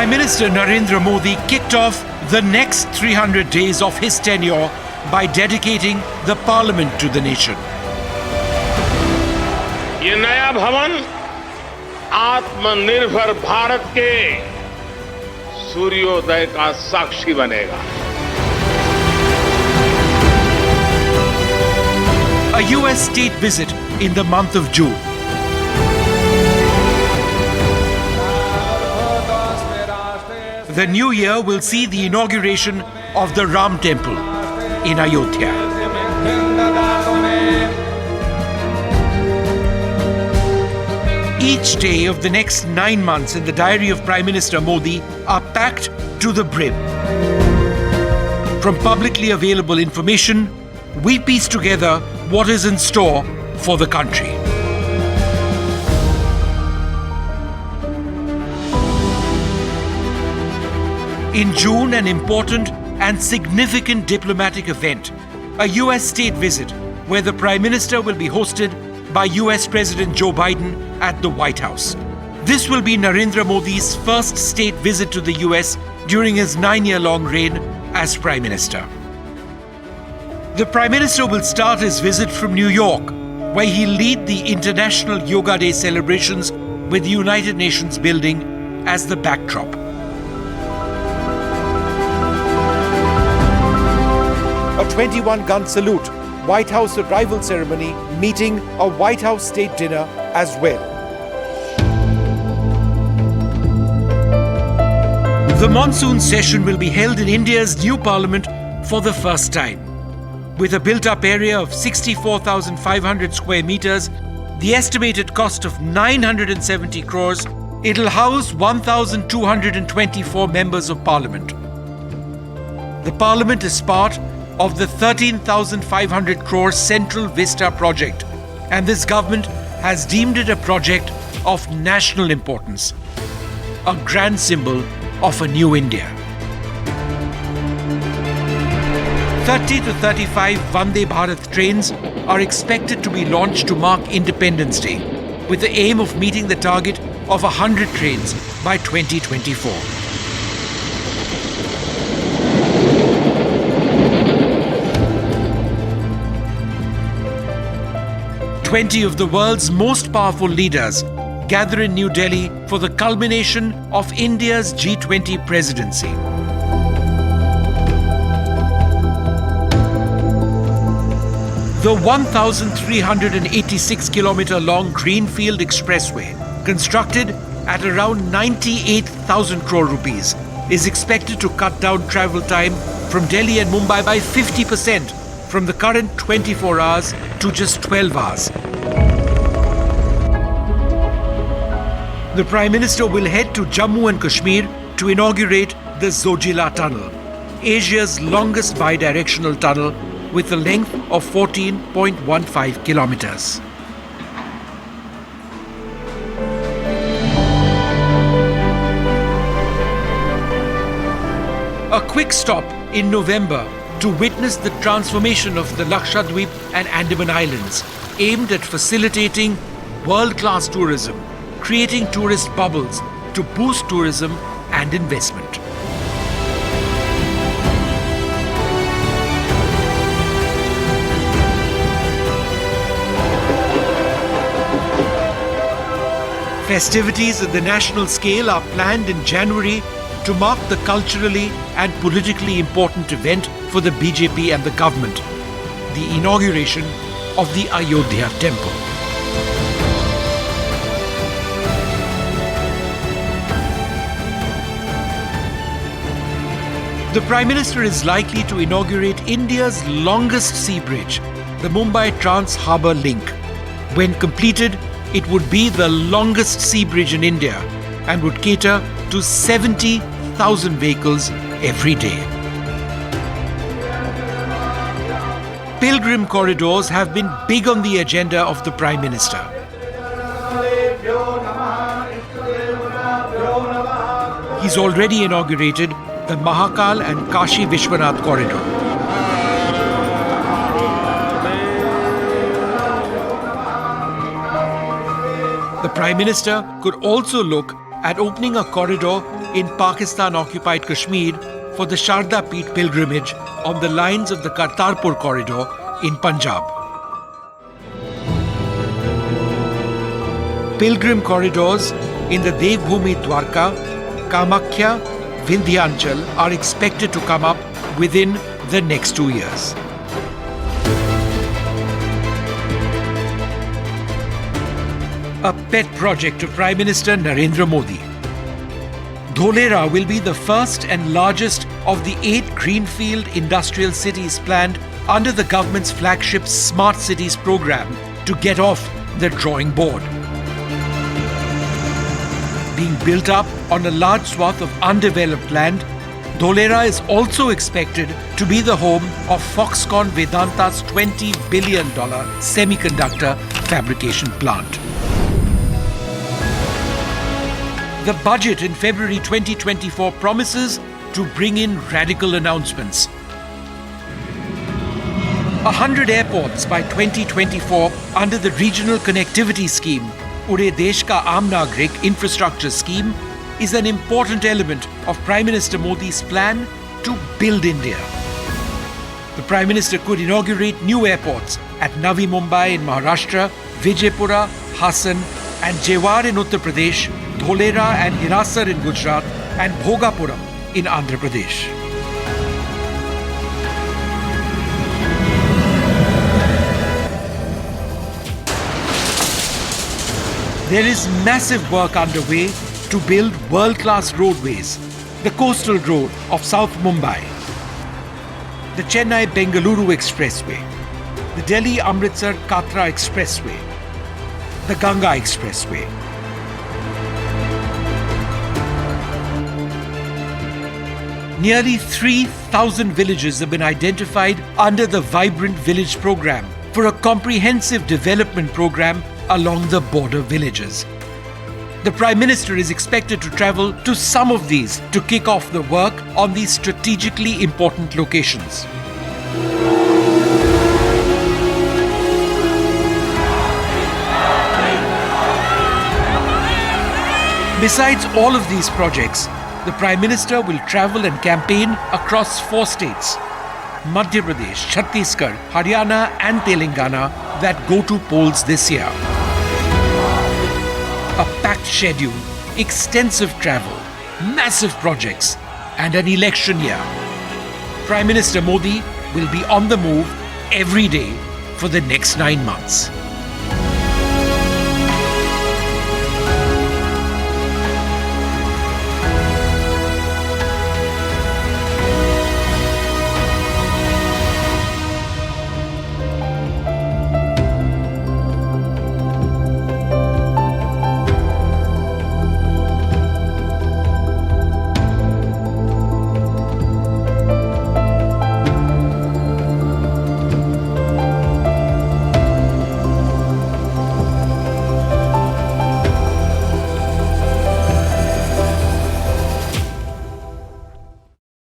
Prime Minister Narendra Modi kicked off the next 300 days of his tenure by dedicating the parliament to the nation. ये नया भवन आत्मनिर्भर भारत के सूर्योदय का साक्षी बनेगा. A US state visit in the month of June. The new year will see the inauguration of the Ram Temple in Ayodhya. Each day of the next 9 months in the diary of Prime Minister Modi are packed to the brim. From publicly available information, we piece together what is in store for the country. In June, an important and significant diplomatic event, a US state visit where the Prime Minister will be hosted by US President Joe Biden at the White House. This will be Narendra Modi's first state visit to the US during his 9-year-long reign as Prime Minister. The Prime Minister will start his visit from New York, where he'll lead the International Yoga Day celebrations with the United Nations building as the backdrop. A 21-gun salute, White House arrival ceremony, meeting a White House state dinner as well. The monsoon session will be held in India's new parliament for the first time. With a built-up area of 64,500 square meters, the estimated cost of 970 crores, it'll house 1,224 members of parliament. The parliament is part of the 13,500 crore Central Vista project, and this government has deemed it a project of national importance, a grand symbol of a new India. 30 to 35 Vande Bharat trains are expected to be launched to mark Independence Day, with the aim of meeting the target of 100 trains by 2024. 20 of the world's most powerful leaders gather in New Delhi for the culmination of India's G20 presidency. The 1,386-kilometer-long Greenfield Expressway, constructed at around 98,000 crore rupees, is expected to cut down travel time from Delhi and Mumbai by 50%, from the current 24 hours to just 12 hours. The Prime Minister will head to Jammu and Kashmir to inaugurate the Zojila Tunnel, Asia's longest bi-directional tunnel with a length of 14.15 kilometers. A quick stop in November to witness the transformation of the Lakshadweep and Andaman Islands, aimed at facilitating world-class tourism, creating tourist bubbles to boost tourism and investment. Festivities at the national scale are planned in January to mark the culturally and politically important event for the BJP and the government, the inauguration of the Ayodhya Temple. The Prime Minister is likely to inaugurate India's longest sea bridge, the Mumbai Trans-Harbour Link. When completed, it would be the longest sea bridge in India and would cater to 70,000 vehicles every day. Pilgrim corridors have been big on the agenda of the Prime Minister. He's already inaugurated the Mahakal and Kashi Vishwanath corridor. The Prime Minister could also look at opening a corridor in Pakistan-occupied Kashmir for the Sharda Peeth pilgrimage on the lines of the Kartarpur corridor in Punjab. Pilgrim corridors in the Devbhoomi Dwarka, Kamakhya, Vindhyanchal are expected to come up within the next 2 years. A pet project of Prime Minister Narendra Modi. Dholera will be the first and largest of the 8 greenfield industrial cities planned under the government's flagship Smart Cities program to get off the drawing board. Being built up on a large swath of undeveloped land, Dholera is also expected to be the home of Foxconn Vedanta's $20 billion semiconductor fabrication plant. The budget in February 2024 promises to bring in radical announcements. 100 airports by 2024 under the Regional Connectivity Scheme, Ure Desh Ka Aam Nagrik Infrastructure Scheme, is an important element of Prime Minister Modi's plan to build India. The Prime Minister could inaugurate new airports at Navi Mumbai in Maharashtra, Vijaypura, Hassan and Jewar in Uttar Pradesh, Dholera and Hirasar in Gujarat and Bhogapuram in Andhra Pradesh. There is massive work underway to build world-class roadways, the coastal road of South Mumbai, the Chennai-Bengaluru Expressway, the Delhi-Amritsar-Katra Expressway, the Ganga Expressway. Nearly 3,000 villages have been identified under the Vibrant Village program for a comprehensive development program along the border villages. The Prime Minister is expected to travel to some of these to kick off the work on these strategically important locations. Besides all of these projects, the Prime Minister will travel and campaign across 4 states, Madhya Pradesh, Chhattisgarh, Haryana and Telangana, that go to polls this year. A packed schedule, extensive travel, massive projects and an election year. Prime Minister Modi will be on the move every day for the next 9 months.